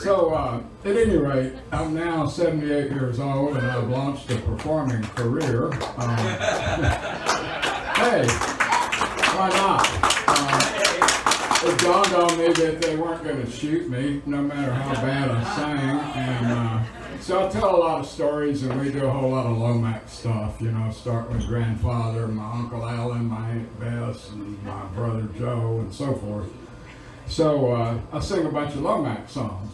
So, at any rate, I'm now 78 years old and I've launched a performing career. Hey, why not? It dawned on me that they weren't going to shoot me, no matter how bad I sang. And so I tell a lot of stories, and we do a whole lot of Lomax stuff, you know, start with grandfather, my Uncle Alan, my Aunt Bess, and my brother Joe, and so forth. So I sing a bunch of Lomax songs.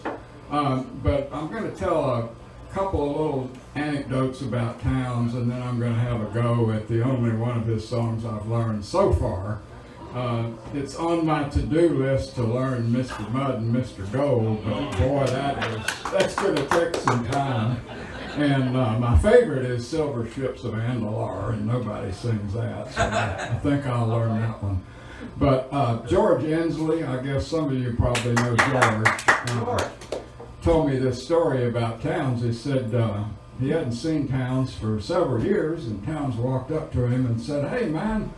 But I'm going to tell a couple of little anecdotes about Townes, and then I'm going to have a go at the only one of his songs I've learned so far. It's on my to-do list to learn Mr. Mud and Mr. Gold, but boy, that's going to take some time. And my favorite is Silver Ships of Andalar, and nobody sings that, so I think I'll learn that one. But George Inslee, I guess some of you probably know George, told me this story about Townes. He said he hadn't seen Townes for several years, and Townes walked up to him and said, "Hey man,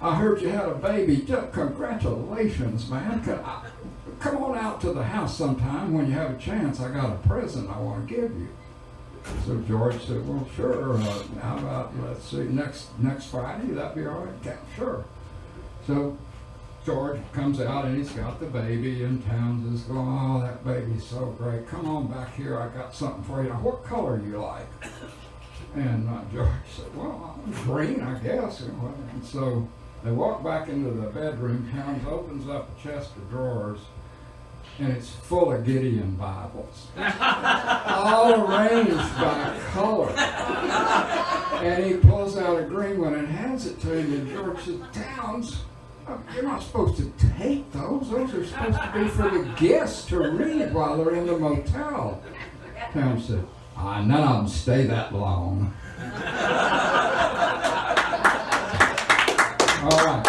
I heard you had a baby. Just congratulations, man. Come on out to the house sometime when you have a chance. I got a present I want to give you." So George said, "Well, sure. How about, let's see, next Friday? That'd be all right?" "Yeah, sure." So George comes out and he's got the baby, and Townes is going, "Oh, that baby's so great. Come on back here. I got something for you. Now, what color you like?" And George said, "Well, green, I guess." And so they walk back into the bedroom. Townes opens up a chest of drawers, and it's full of Gideon Bibles, all arranged by color. And he pulls out a green one and hands it to him, and George said, "Townes, you're not supposed to take those. Those are supposed to be for the guests to read while they're in the motel." Townes said, "None of them stay that long." All right.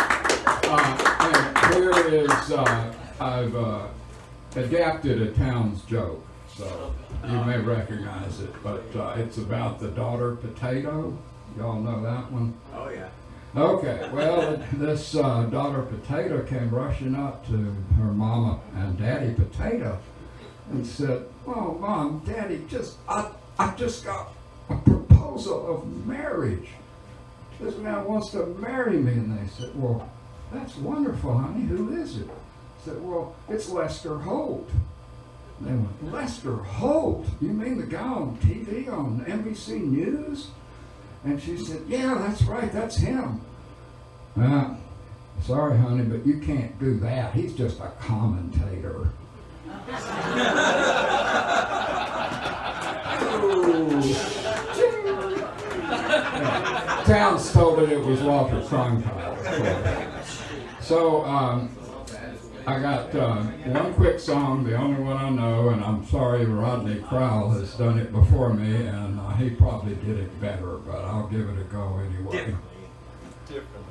And here is, I've adapted a Townes joke, so you may recognize it, but it's about the daughter potato. Y'all know that one? Oh, yeah. Okay, well, this daughter potato came rushing up to her mama and daddy potato and said, "Oh, Mom, Daddy, I just got a proposal of marriage. This man wants to marry me." And they said, "Well, that's wonderful, honey. Who is it?" I said, "Well, it's Lester Holt." And they went, "Lester Holt? You mean the guy on TV on NBC News?" And she said, "Yeah, that's right, that's him." "Sorry, honey, but you can't do that. He's just a commentator." Townes told it was Walter Cronkite. So I got one quick song, the only one I know, and I'm sorry Rodney Crowell has done it before me, and he probably did it better, but I'll give it a go anyway. Differently.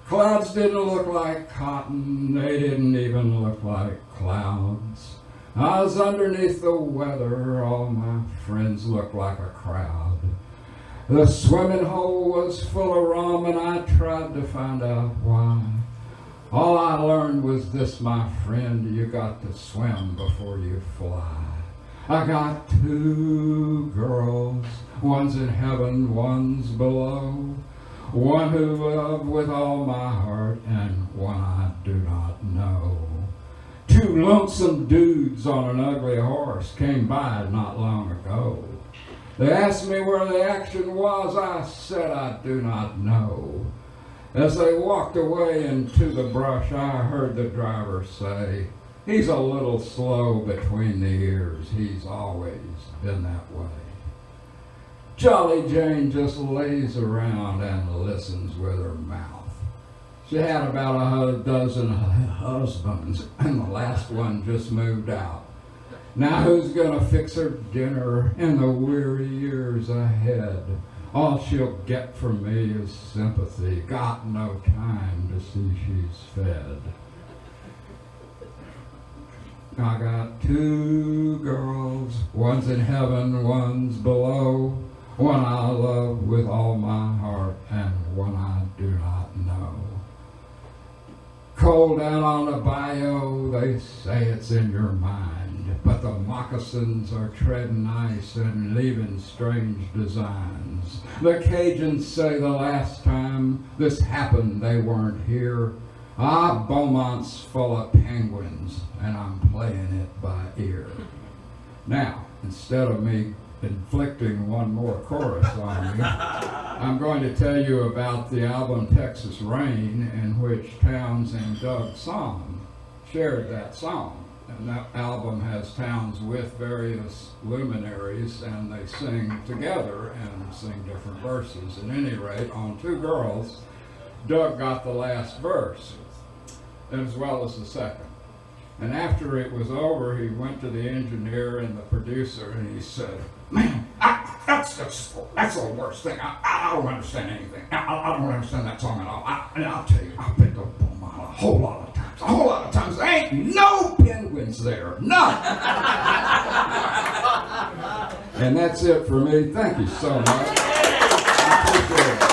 Clouds didn't look like cotton, they didn't even look like clouds. I was underneath the weather, all my friends looked like a crowd. The swimming hole was full of rum, and I tried to find out why. All I learned was this, my friend, you got to swim before you fly. I got two girls, one's in heaven, one's below. One who loved with all my heart, and one I do not know. Two lonesome dudes on an ugly horse came by not long ago. They asked me where the action was. I said I do not know. As they walked away into the brush, I heard the driver say, "He's a little slow between the ears. He's always been that way." Jolly Jane just lays around and listens with her mouth. She had about a dozen husbands, and the last one just moved out. Now who's gonna fix her dinner in the weary years ahead? All she'll get from me is sympathy. Got no time to see she's fed. I got two girls, one's in heaven, one's below. One I love with all my heart, and one I do not know. Cold out on the bayou, they say it's in your mind. but the moccasins are treading ice and leaving strange designs. The Cajuns say the last time this happened they weren't here. Ah, Beaumont's full of penguins, and I'm playing it by ear. Now, instead of me inflicting one more chorus on you, I'm going to tell you about the album Texas Rain, in which Townes and Doug Somm shared that song. And that album has Townes with various luminaries, and they sing together and sing different verses. At any rate, on Two Girls, Doug got the last verse, as well as the second. And after it was over, he went to the engineer and the producer, and he said, "Man, that's the worst thing. I don't understand anything. I don't understand that song at all. And I'll tell you, I picked up Beaumont a whole lot of times. There ain't no penguins there, none." And that's it for me. Thank you so much. I appreciate it.